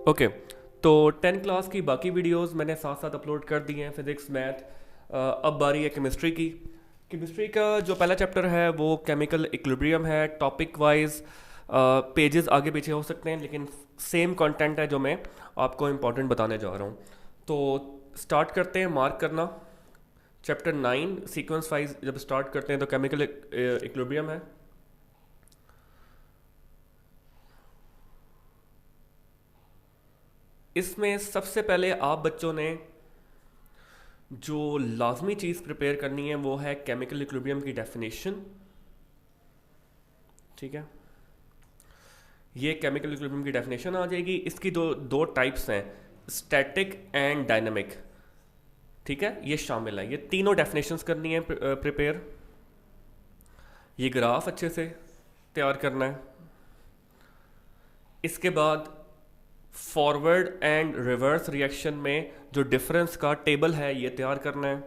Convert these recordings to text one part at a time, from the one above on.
Okay. तो 10 class की बाकी वीडियोस मैंने साथ साथ अपलोड कर दी हैं, फिज़िक्स, मैथ। अब बारी है केमिस्ट्री की। केमिस्ट्री का जो पहला चैप्टर है वो केमिकल इक्विलिब्रियम है। टॉपिक वाइज पेजेस आगे पीछे हो सकते हैं, लेकिन सेम कंटेंट है जो मैं आपको इम्पोर्टेंट बताने जा रहा हूँ। तो स्टार्ट करते हैं, मार्क करना। चैप्टर 9 सीक्वेंस वाइज जब स्टार्ट करते हैं तो केमिकल इक्विलिब्रियम है। इसमें सबसे पहले आप बच्चों ने जो लाजमी चीज़ प्रिपेयर करनी है वो है केमिकल इक्विलिब्रियम की डेफिनेशन। ठीक है, ये केमिकल इक्विलिब्रियम की डेफिनेशन आ जाएगी। इसकी दो दो टाइप्स हैं, स्टैटिक एंड डायनामिक। ठीक है, ये शामिल है। ये तीनों डेफिनेशंस करनी है प्रिपेयर। ये ग्राफ अच्छे से तैयार करना है। इसके बाद फॉरवर्ड एंड रिवर्स रिएक्शन में जो डिफरेंस का टेबल है ये तैयार करना है।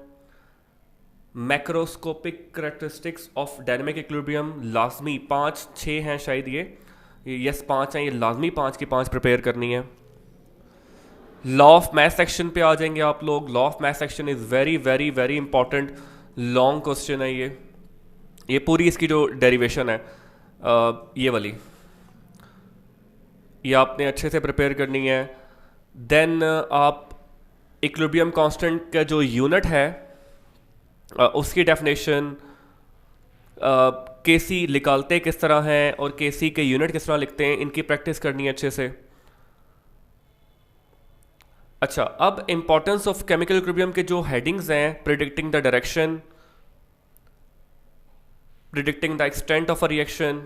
Macroscopic characteristics of dynamic equilibrium लाजमी 5-6 हैं शायद ये यस 5 हैं, ये लाजमी 5 की 5 प्रिपेयर करनी है। लॉ ऑफ मैथ सेक्शन पे आ जाएंगे आप लोग। Law of math section is very very very important, long question है ये पूरी इसकी जो डेरिवेशन है ये वाली, ये आपने अच्छे से प्रिपेयर करनी है। देन आप इक्विलिब्रियम कांस्टेंट का जो यूनिट है उसकी डेफिनेशन, केसी निकालते किस तरह हैं और केसी के यूनिट किस तरह लिखते हैं, इनकी प्रैक्टिस करनी है अच्छे से। अच्छा, अब इंपॉर्टेंस ऑफ केमिकल इक्विलिब्रियम के जो हेडिंग्स हैं, predicting the direction, predicting the extent of a reaction,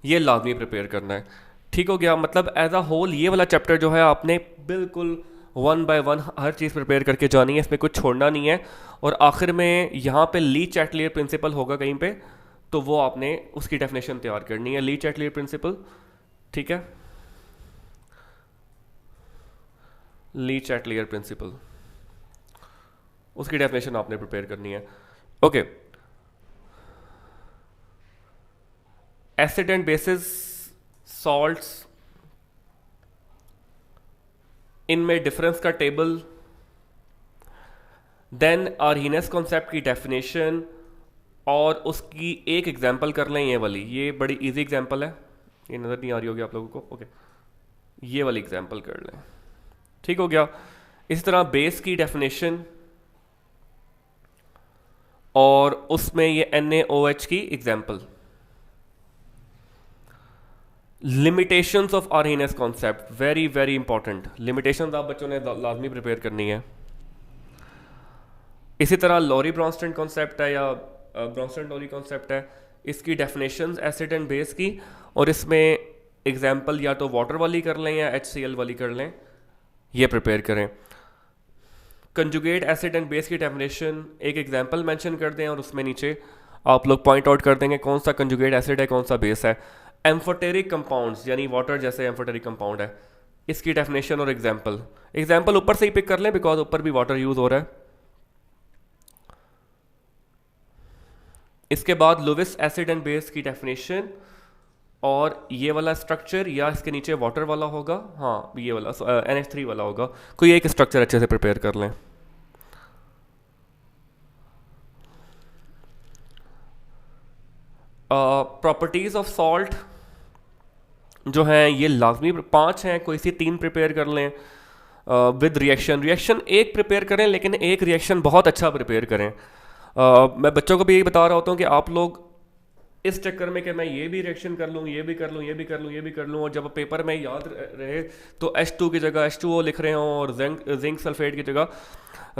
ये लाजमी प्रिपेयर करना है। ठीक हो गया। मतलब एज अ होल ये वाला चैप्टर जो है आपने बिल्कुल 1 बाय 1 हर चीज़ प्रिपेयर करके जानी है, इसमें कुछ छोड़ना नहीं है। और आखिर में यहाँ पे ली चैटलियर प्रिंसिपल होगा कहीं पे, तो वो आपने उसकी डेफिनेशन तैयार करनी है, ली चैटलियर प्रिंसिपल। ठीक है, ली चैटलियर प्रिंसिपल, उसकी डेफिनेशन आपने प्रिपेयर करनी है। Okay, acid and bases, salts, इनमें डिफरेंस का टेबल, देन आर्हीनेस कॉन्सेप्ट की डेफिनेशन, और उसकी एक एग्जांपल कर लें ये वाली। ये बड़ी इजी एग्जांपल है, ये नज़र नहीं आ रही होगी आप लोगों को। ओके, ये वाली एग्जांपल कर लें। ठीक हो गया। इसी तरह बेस की डेफिनेशन और उसमें ये NaOH की example. Limitations of Arrhenius concept, very very important. Limitations आप बच्चों ने लाजमी प्रिपेयर करनी है। इसी तरह लॉरी ब्रॉन्स्टन कॉन्सेप्ट है या ब्रॉन्स्टन लॉरी कॉन्सेप्ट है, इसकी डेफिनेशंस एसिड एंड बेस की, और इसमें एग्जांपल या तो वाटर वाली कर लें या HCl वाली कर लें, ये प्रिपेयर करें। कंजुगेट एसिड एंड बेस की डेफिनेशन एक एग्जांपल मेंशन कर दें और उसमें नीचे आप लोग पॉइंट आउट कर देंगे कौन सा कंजुगेट एसिड है कौन सा बेस है। एम्फोटेरिक कंपाउंड्स यानी वाटर जैसे एम्फोटेरिक कंपाउंड है, इसकी डेफिनेशन और एग्जांपल ऊपर से ही पिक कर लें बिकॉज ऊपर भी वाटर यूज हो रहा है। इसके बाद लुविस एसिड एंड बेस की डेफिनेशन और ये वाला स्ट्रक्चर, या इसके नीचे वाटर वाला होगा, हाँ ये वाला NH3 वाला होगा, कोई एक स्ट्रक्चर अच्छे से प्रिपेयर कर लें। प्रॉपर्टीज ऑफ सॉल्ट जो हैं ये लाजमी 5 हैं, कोई सी 3 प्रिपेयर कर लें। विद रिएक्शन एक प्रिपेयर करें, लेकिन एक रिएक्शन बहुत अच्छा प्रिपेयर करें। मैं बच्चों को भी यही बता रहा होता हूँ कि आप लोग इस चक्कर में कि मैं ये भी रिएक्शन कर लूँ, ये भी कर लूँ, ये भी कर लूँ, ये भी कर लूँ, और जब पेपर में याद रहे तो H2 की जगह H2O लिख रहे हों और जिंक सल्फेट की जगह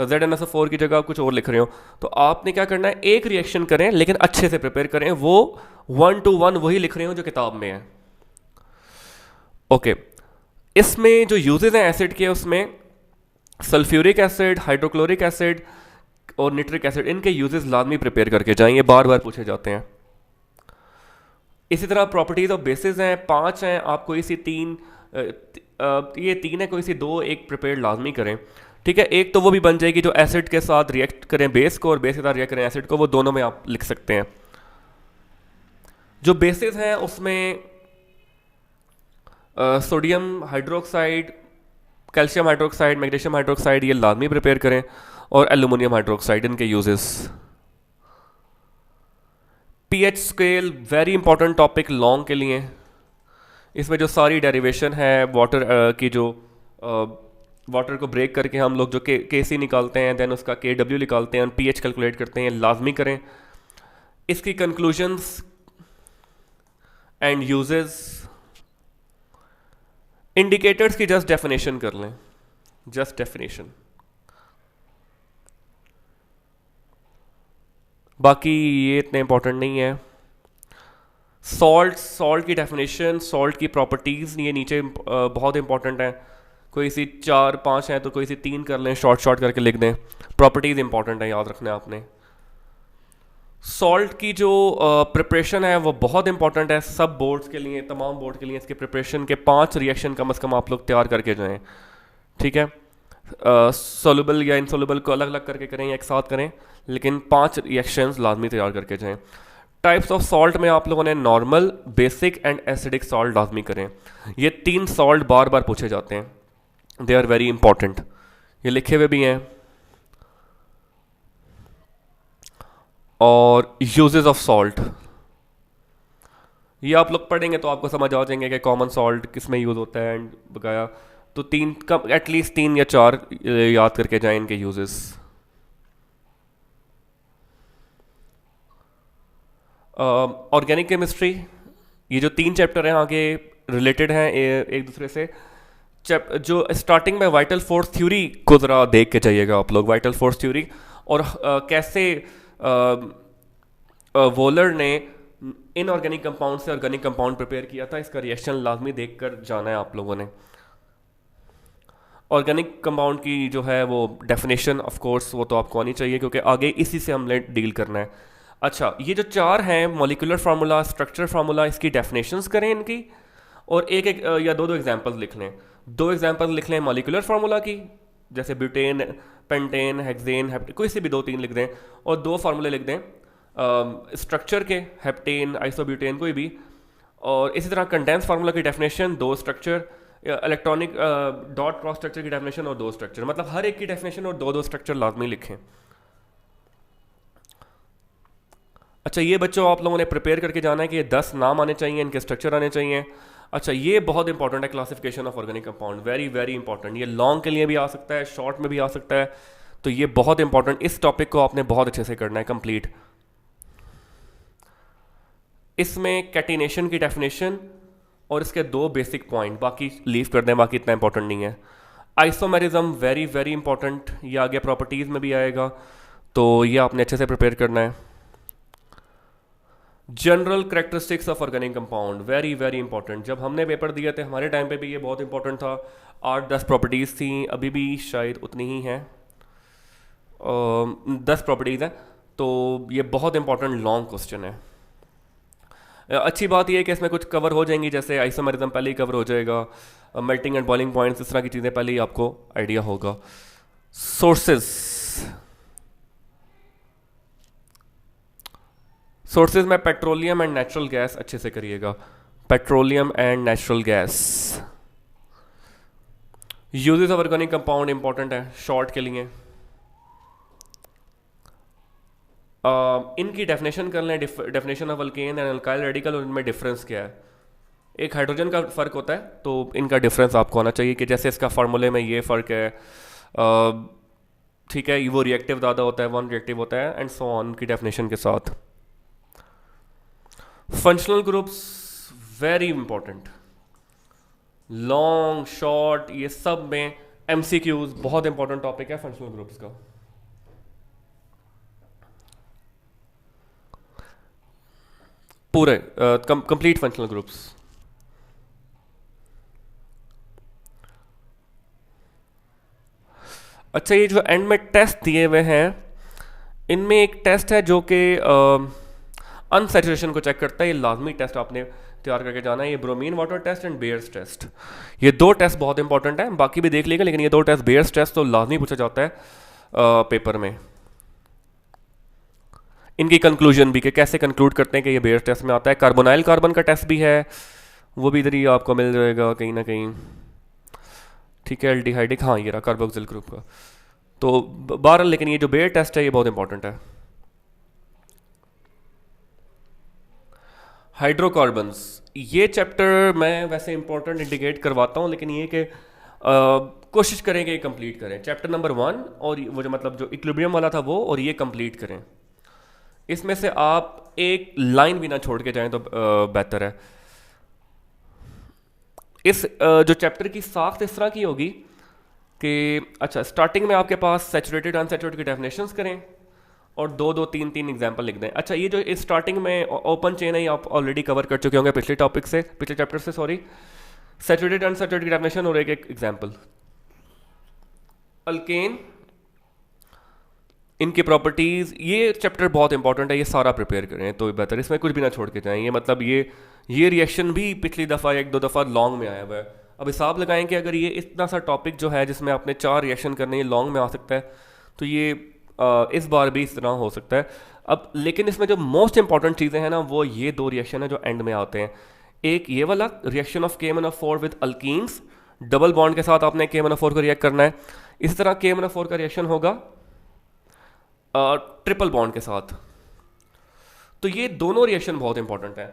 ZnSO4 की जगह कुछ और लिख रहे हो, तो आपने क्या करना है, एक रिएक्शन करें लेकिन अच्छे से प्रिपेयर करें, वो 1 to 1 वही लिख रहे हो जो किताब में है। ओके, इसमें जो यूजेस हैं एसिड के, उसमें सल्फ्यूरिक एसिड, हाइड्रोक्लोरिक एसिड और निट्रिक एसिड, इनके यूजेस लाजमी प्रिपेयर करके जाएं, ये बार बार पूछे जाते हैं। इसी तरह प्रॉपर्टीज ऑफ बेसिस हैं 5 हैं, आप कोई सी 3 ये 3 है, कोई सी 2 एक प्रिपेयर लाजमी करें। ठीक है, एक तो वो भी बन जाएगी जो एसिड के साथ रिएक्ट करें बेस को और बेस के साथ रिएक्ट करें एसिड को, वो दोनों में आप लिख सकते हैं। जो बेसिस हैं उसमें sodium hydroxide, calcium hydroxide, magnesium hydroxide ये लाजमी प्रिपेयर करें, और एल्यूमिनियम हाइड्रोक्साइड इनके uses. PH scale very important topic long के लिए। इसमें जो सारी डेरिवेशन है वाटर की, जो वाटर को ब्रेक करके हम लोग जो के सी निकालते हैं, देन उसका के डब्ल्यू निकालते हैं, पीएच कैलकुलेट करते हैं, लाजमी करें। इसकी कंक्लूजन्स एंड यूजेस, इंडिकेटर्स की जस्ट डेफिनेशन कर लें, जस्ट डेफिनेशन। बाकी ये इतने इंपॉर्टेंट नहीं है। सॉल्ट की डेफिनेशन, सॉल्ट की प्रॉपर्टीज़ ये नीचे बहुत इंपॉर्टेंट है। कोई सी 4-5 हैं तो कोई सी 3 कर लें, शॉर्ट करके लिख दें। प्रॉपर्टीज़ इंपॉर्टेंट है, याद रखना आपने। सॉल्ट की जो प्रिपरेशन है वो बहुत इंपॉर्टेंट है सब बोर्ड्स के लिए, तमाम बोर्ड के लिए। इसके प्रिपरेशन के 5 रिएक्शन कम से कम आप लोग तैयार करके जाएं, ठीक है। सोलुबल या इनसोलुबल को अलग अलग करके करें या एक साथ करें, लेकिन 5 रिएक्शंस लाजमी तैयार करके जाएं। टाइप्स ऑफ सॉल्ट में आप लोगों ने normal, basic and acidic salt लाजमी करें। ये 3 सॉल्ट बार बार पूछे जाते हैं, दे आर वेरी इंपॉर्टेंट, ये लिखे हुए भी हैं। और यूजेस ऑफ सॉल्ट ये आप लोग पढ़ेंगे तो आपको समझ आ जाएंगे कि कॉमन सॉल्ट किस में यूज़ होता है एंड बकाया। तो 3 कम एटलीस्ट 3 या 4 याद करके जाएं इनके यूजेस। ऑर्गेनिक केमिस्ट्री, ये जो 3 चैप्टर हैं आगे रिलेटेड हैं एक दूसरे से। जो स्टार्टिंग में वाइटल फोर्स थ्योरी को ज़रा देख के जाइएगा आप लोग, वाइटल फोर्स थ्योरी, और कैसे वोलर ने इनऑर्गेनिक कंपाउंड से ऑर्गेनिक कंपाउंड प्रिपेयर किया था। इसका रिएक्शन लाजमी देखकर जाना है आप लोगों ने। ऑर्गेनिक कंपाउंड की जो है वो डेफिनेशन ऑफ कोर्स वो तो आपको आनी चाहिए, क्योंकि आगे इसी से हमने डील करना है। अच्छा, ये जो 4 हैं, मॉलिक्यूलर फार्मूला, स्ट्रक्चर फार्मूला, इसकी डेफिनेशंस करें इनकी, और एक या दो एग्जांपल्स लिख लें। 2 एग्जांपल्स लिख लें मॉलिक्यूलर फार्मूला की, जैसे ब्यूटेन, पेंटेन, हेक्सेन, कोई से भी 2-3 लिख दें, और 2 फार्मूले लिख दें स्ट्रक्चर के, हेप्टेन, आइसोब्यूटेन, कोई भी। और इसी तरह कंडेंस फार्मूला की definition, 2 structure, electronic dot cross structure की डेफिनेशन और 2 स्ट्रक्चर, मतलब हर एक की डेफिनेशन और 2-2 स्ट्रक्चर लाजमी लिखें। अच्छा, ये बच्चों आप लोगों ने प्रिपेयर करके जाना है कि ये 10 नाम आने चाहिए, इनके स्ट्रक्चर आने चाहिए। अच्छा, ये बहुत इंपॉर्टेंट है, classification of organic compound, very very important. ये लॉन्ग के लिए भी आ सकता है, शॉर्ट में भी आ सकता है, तो ये बहुत इंपॉर्टेंट। इस टॉपिक को आपने बहुत अच्छे से करना है कंप्लीट। इसमें कैटिनेशन की डेफिनेशन और इसके 2 बेसिक पॉइंट, बाकी लीव कर दें, बाकी इतना इंपॉर्टेंट नहीं है। आइसोमेरिज्म वेरी वेरी इंपॉर्टेंट, ये आगे प्रॉपर्टीज़ में भी आएगा, तो ये आपने अच्छे से प्रिपेयर करना है। General characteristics of organic compound very very important. जब हमने पेपर दिए थे हमारे टाइम पे भी ये बहुत इंपॉर्टेंट था। 8-10 प्रॉपर्टीज़ थी, अभी भी शायद उतनी ही हैं, 10 प्रॉपर्टीज़ हैं, तो ये बहुत इंपॉर्टेंट लॉन्ग क्वेश्चन है। अच्छी बात यह है कि इसमें कुछ कवर हो जाएंगी, जैसे आइसोमेरिज्म पहले ही कवर हो जाएगा, मेल्टिंग एंड बॉइलिंग पॉइंट्स, इस तरह की चीज़ें पहले ही आपको आइडिया होगा। सोर्सेज में पेट्रोलियम एंड नेचुरल गैस अच्छे से करिएगा, petroleum and natural gas. Uses of organic compound important है शॉर्ट के लिए। इनकी डेफिनेशन कर लें, definition of alkane and alkyl radical, और इनमें डिफरेंस क्या है। एक हाइड्रोजन का फ़र्क होता है, तो इनका डिफरेंस आपको आना चाहिए कि जैसे इसका फार्मूले में ये फ़र्क है, ठीक है, वो रिएक्टिव ज़्यादा होता है, वन रिएक्टिव होता है, एंड सो ऑन की डेफिनेशन के साथ। Functional groups very important, long short ये सब में एमसीक्यूज, बहुत इंपॉर्टेंट टॉपिक है फंक्शनल ग्रुप्स का। पूरे कंप्लीट फंक्शनल ग्रुप्स। अच्छा, ये जो एंड में टेस्ट दिए हुए हैं, इनमें एक टेस्ट है जो कि अनसैचुरेशन को चेक करता है। ये लाजमी टेस्ट आपने तैयार करके जाना है, ये bromine water test and Baeyer's test. ये 2 टेस्ट बहुत इंपॉर्टेंट है, बाकी भी देख लीजिएगा, लेकिन ये 2 टेस्ट, बेयर्स टेस्ट तो लाजमी पूछा जाता है पेपर में। इनकी कंक्लूजन भी कि कैसे कंक्लूड करते हैं कि ये बेयर्स टेस्ट में आता है। कार्बोनाइल कार्बन का टेस्ट भी है, वो भी इधर ही आपको मिल जाएगा कहीं ना कहीं। ठीक है, एल्डिहाइडिक, हाँ ये रहा कार्बोक्सिल ग्रुप का। तो बहरहाल लेकिन ये जो बेयर टेस्ट है ये बहुत इंपॉर्टेंट है। हाइड्रोकार्बन्स, ये चैप्टर मैं वैसे इंपॉर्टेंट इंडिकेट करवाता हूँ, लेकिन ये कि कोशिश करें कि कंप्लीट करें चैप्टर नंबर 1, और वो जो मतलब जो इक्विलिब्रियम वाला था वो, और ये कंप्लीट करें। इसमें से आप एक लाइन भी ना छोड़ के जाएं तो बेहतर है। इस जो चैप्टर की साख्त इस तरह की होगी कि अच्छा, स्टार्टिंग में आपके पास सैचुरेटेड अनसैचुरेटेड की डेफिनेशंस करें और दो दो तीन तीन एग्जांपल लिख दें। अच्छा, ये जो इस स्टार्टिंग में ओपन चेन है ये आप ऑलरेडी कवर कर चुके होंगे पिछले टॉपिक से, पिछले चैप्टर से, सॉरी। सैचुरेटेड अनसैचुरेटेड की डेफिनेशन और एक एग्जांपल। अल्केन, इनकी प्रॉपर्टीज़, ये चैप्टर बहुत इंपॉर्टेंट है, ये सारा प्रिपेयर करें तो बेहतर, इसमें कुछ भी ना छोड़ के जाएं। ये मतलब ये रिएक्शन भी पिछली दफ़ा एक दो दफ़ा लॉन्ग में आया हुआ है। अब हिसाब लगाएं कि अगर ये इतना सा टॉपिक जो है जिसमें आपने 4 रिएक्शन करने, ये लॉन्ग में आ सकता है, तो ये इस बार भी इस तरह हो सकता है। अब लेकिन इसमें जो मोस्ट इंपॉर्टेंट चीज़ें हैं ना, वो ये 2 रिएक्शन है जो एंड में आते हैं। एक ये वाला reaction of KMnO4 with alkenes, double bond के साथ आपने KMnO4 को रिएक्ट करना है। इसी तरह KMnO4 का रिएक्शन होगा ट्रिपल बॉन्ड के साथ। तो ये दोनों रिएक्शन बहुत इंपॉर्टेंट है।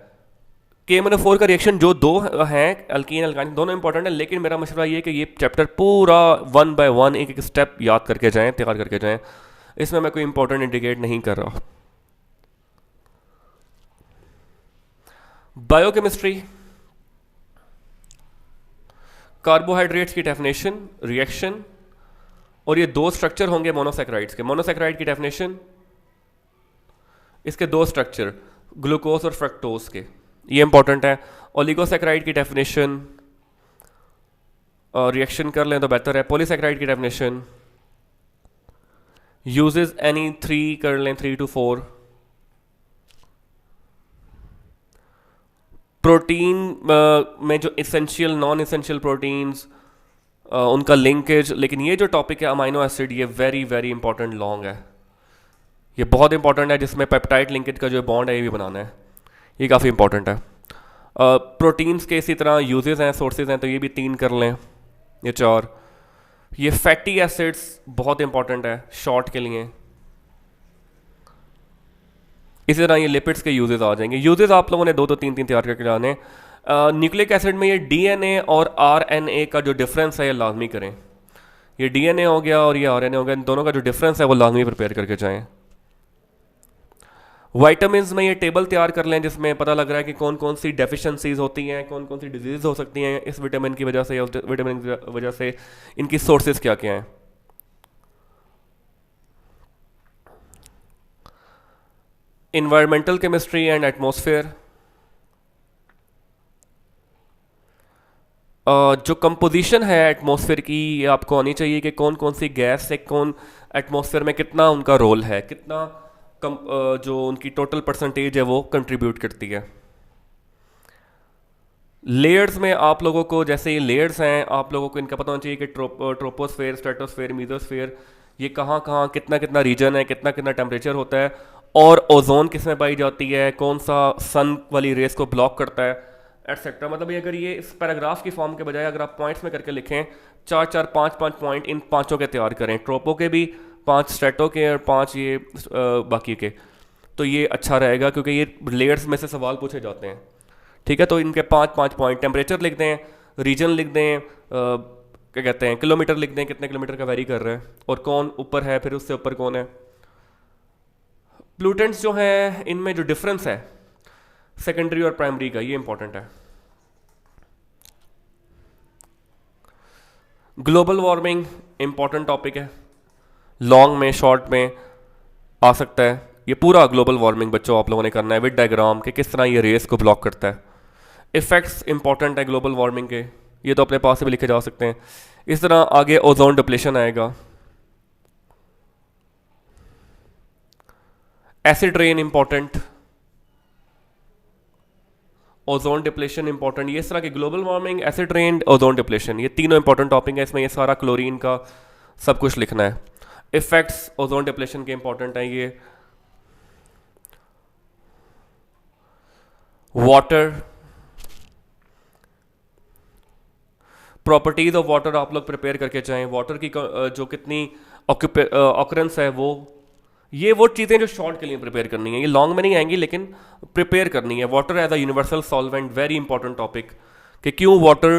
KMnO4 का रिएक्शन जो 2 हैं अल्कीन अल्काइन, दोनों इंपॉर्टेंट है, लेकिन मेरा मशवरा ये है कि ये चैप्टर पूरा 1 बाय 1 एक एक स्टेप याद करके जाएं, तैयार करके जाएं। इसमें मैं कोई इंपॉर्टेंट इंडिकेट नहीं कर रहा। बायोकेमिस्ट्री, कार्बोहाइड्रेट्स की डेफिनेशन, रिएक्शन, और ये 2 स्ट्रक्चर होंगे मोनोसैकेराइड्स के। मोनोसैकेराइड की डेफिनेशन, इसके 2 स्ट्रक्चर ग्लूकोज और फ्रक्टोज के, ये इंपॉर्टेंट है। ओलिगोसैकेराइड की डेफिनेशन रिएक्शन कर लें तो बेहतर है। पॉलीसैकेराइड की डेफिनेशन, यूजेस एनी 3 कर लें, 3 to 4। प्रोटीन में जो इसेंशियल नॉन इसेंशियल प्रोटीन्स, उनका लिंकेज। लेकिन ये जो टॉपिक है अमाइनो एसिड, ये वेरी वेरी इंपॉर्टेंट लॉन्ग है, ये बहुत इंपॉर्टेंट है, जिसमें पेप्टाइड लिंकेज का जो बॉन्ड है ये भी बनाना है, ये काफ़ी इंपॉर्टेंट है। प्रोटीन्स के इसी तरह यूजेस हैं, सोर्सेज हैं, तो ये भी 3 कर लें, ये 4। ये फैटी एसिड्स बहुत इंपॉर्टेंट है शॉर्ट के लिए। इसी तरह ये लिपिड्स के यूजेस आ जाएंगे। यूजेस आप लोगों ने 2 2 3 3 तैयार करके जाने। न्यूक्लिक एसिड में ये DNA और RNA का जो डिफरेंस है ये लाजमी करें। ये DNA हो गया और ये RNA हो गया, इन दोनों का जो डिफरेंस है वो लाजमी प्रिपेयर करके जाएं। वाइटामिन में ये टेबल तैयार कर लें जिसमें पता लग रहा है कि कौन कौन सी डेफिशिएंसीज होती हैं, कौन कौन सी डिजीज हो सकती हैं इस विटामिन की वजह से या उस विटामिन की वजह से, इनकी सोर्सेज क्या क्या हैं। इन्वायरमेंटल केमिस्ट्री एंड एटमॉस्फेयर, जो कंपोजिशन है एटमॉस्फेयर की ये आपको आनी चाहिए कि कौन कौन सी गैस से कौन एटमॉस्फेयर में कितना उनका रोल है, कितना जो उनकी टोटल परसेंटेज है वो कंट्रीब्यूट करती है। लेयर्स में आप लोगों को, जैसे ये लेयर्स हैं, आप लोगों को इनका पता होना चाहिए कि ट्रोपोस्फेयर, स्ट्रेटोस्फेयर, मीजोस्फेयर, ये कहाँ कहाँ कितना कितना रीजन है, कितना कितना टेम्परेचर होता है, और ओजोन किस में पाई जाती है, कौन सा सन वाली रेस को ब्लॉक करता है, एटसेट्रा। मतलब ये अगर ये इस पैराग्राफ की फॉर्म के बजाय अगर आप पॉइंट्स में करके लिखें, 4 4 5 5 पॉइंट इन पांचों के तैयार करें, ट्रोपो के भी 5, स्ट्रेटो के और 5 ये बाकी के, तो ये अच्छा रहेगा क्योंकि ये लेयर्स में से सवाल पूछे जाते हैं। ठीक है, तो इनके 5 5 पॉइंट, टेम्परेचर लिख दें, रीजन लिख दें, क्या कहते हैं किलोमीटर लिख दें, कितने किलोमीटर का वेरी कर रहे हैं, और कौन ऊपर है, फिर उससे ऊपर कौन है। प्लूटेंट्स जो हैं इनमें जो डिफरेंस है सेकेंडरी और प्राइमरी का, ये इंपॉर्टेंट है। ग्लोबल वार्मिंग इंपॉर्टेंट टॉपिक है, लॉन्ग में शॉर्ट में आ सकता है। ये पूरा ग्लोबल वार्मिंग बच्चों आप लोगों ने करना है विद डायग्राम कि किस तरह ये रेस को ब्लॉक करता है। इफेक्ट्स इंपॉर्टेंट है ग्लोबल वार्मिंग के, ये तो अपने पास से भी लिखे जा सकते हैं। इस तरह आगे ओजोन डिप्लेशन आएगा, acid rain important, ozone depletion important. ये इस तरह की global warming, acid rain, ozone depletion, ये तीनों इंपॉर्टेंट टॉपिक है। इसमें ये सारा क्लोरीन का सब कुछ लिखना है। इफेक्ट्स ओजोन डिप्लेशन के इंपॉर्टेंट है। ये वाटर, प्रॉपर्टीज़ ऑफ वाटर आप लोग प्रिपेयर करके जाएं, वाटर की जो कितनी ऑकरेंस है वो चीज़ें जो शॉर्ट के लिए प्रिपेयर करनी है, ये लॉन्ग में नहीं आएंगी लेकिन प्रिपेयर करनी है। Water as a universal solvent, very important topic, कि क्यों water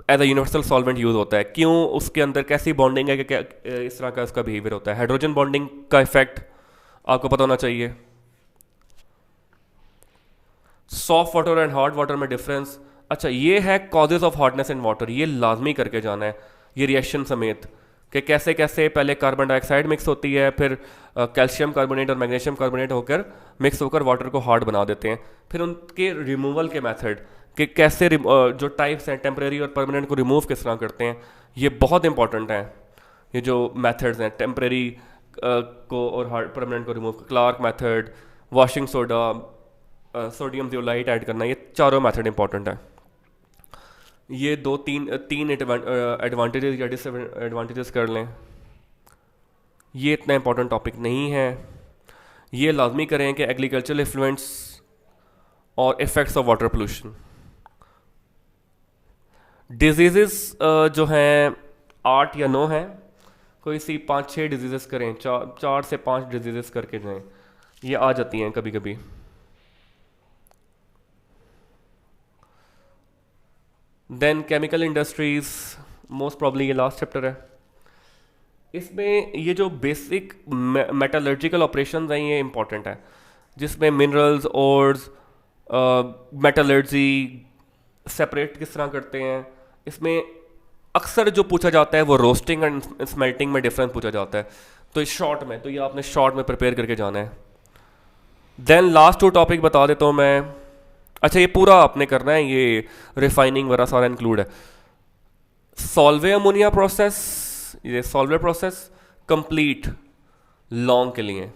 as a universal solvent use होता है, क्यों उसके अंदर कैसी बॉन्डिंग है, कि क्या इस तरह का उसका बिहेवियर होता है। हाइड्रोजन बॉन्डिंग का इफेक्ट आपको पता होना चाहिए। Soft water and hard water में डिफरेंस। अच्छा, ये है causes of hardness in water, ये लाजमी करके जाना है, ये रिएक्शन समेत, कि कैसे कैसे पहले कार्बन डाइऑक्साइड मिक्स होती है, फिर कैल्शियम कार्बोनेट और मैग्नीशियम कार्बोनेट होकर मिक्स होकर वाटर को हार्ड बना देते हैं, फिर उनके रिमूवल के मेथड, कि कैसे जो टाइप्स हैं टेम्परेरी और परमानेंट को रिमूव किस तरह करते हैं, ये बहुत इंपॉर्टेंट है। ये जो मेथड्स हैं टेम्परेरी को और हार्ड परमानेंट को remove, Clark method, washing soda, sodium zeolite add करना, ये चारों मेथड इंपॉर्टेंट है। ये तीन एडवांटेजेस या डिसएडवांटेजेस कर लें, ये इतना इंपॉर्टेंट टॉपिक नहीं है। ये लाजमी करें कि एग्रीकल्चरल इफ्लुएंस और effects of water pollution. Disease जो हैं 8 या 9 हैं, कोई सी 5-6 डिजीज़ करें, 4 से 5 डिजीज़ करके जाएं, ये आ जाती हैं कभी कभी। Then chemical industries, most probably ये लास्ट चैप्टर है। इसमें ये जो बेसिक मेटलर्जिकल ऑपरेशन हैं ये इंपॉर्टेंट है, जिसमें मिनरल्स ओर्स, मेटलर्जी सेपरेट किस तरह करते हैं। इसमें अक्सर जो पूछा जाता है वो रोस्टिंग एंड स्मेल्टिंग में डिफरेंस पूछा जाता है, तो इस शॉर्ट में तो ये आपने शॉर्ट में प्रिपेयर करके जाना है। देन लास्ट 2 टॉपिक बता देता हूँ मैं। अच्छा, ये पूरा आपने करना है, ये रिफाइनिंग वगैरह सारा इंक्लूड है। सॉल्वे अमोनिया प्रोसेस, ये सॉल्वे प्रोसेस कंप्लीट लॉन्ग के लिए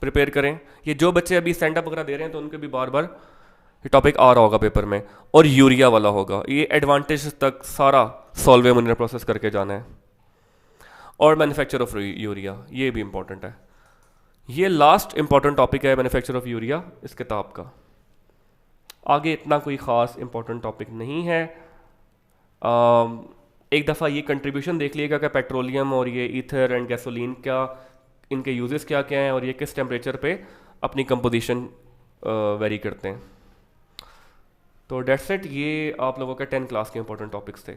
प्रिपेयर करें। ये जो बच्चे अभी स्टैंड अप वगैरह दे रहे हैं तो उनके भी बार बार ये टॉपिक आ रहा होगा पेपर में, और यूरिया वाला होगा, ये एडवांटेज तक सारा सॉल्वे अमोनिया प्रोसेस करके जाना है। और मैन्युफैक्चर ऑफ यूरिया, ये भी इंपॉर्टेंट है। ये लास्ट इंपॉर्टेंट टॉपिक है मैन्युफैक्चर ऑफ यूरिया इस किताब का। आगे इतना कोई ख़ास इंपॉर्टेंट टॉपिक नहीं है। एक दफ़ा ये कंट्रीब्यूशन देख लीजिएगा कि पेट्रोलियम और ये ईथर एंड गैसोलीन क्या, इनके यूजेस क्या क्या हैं और ये किस टेम्परेचर पे अपनी कंपोजिशन वेरी करते हैं। तो डेट्स इट, ये आप लोगों के 10 क्लास के इंपॉर्टेंट टॉपिक्स थे।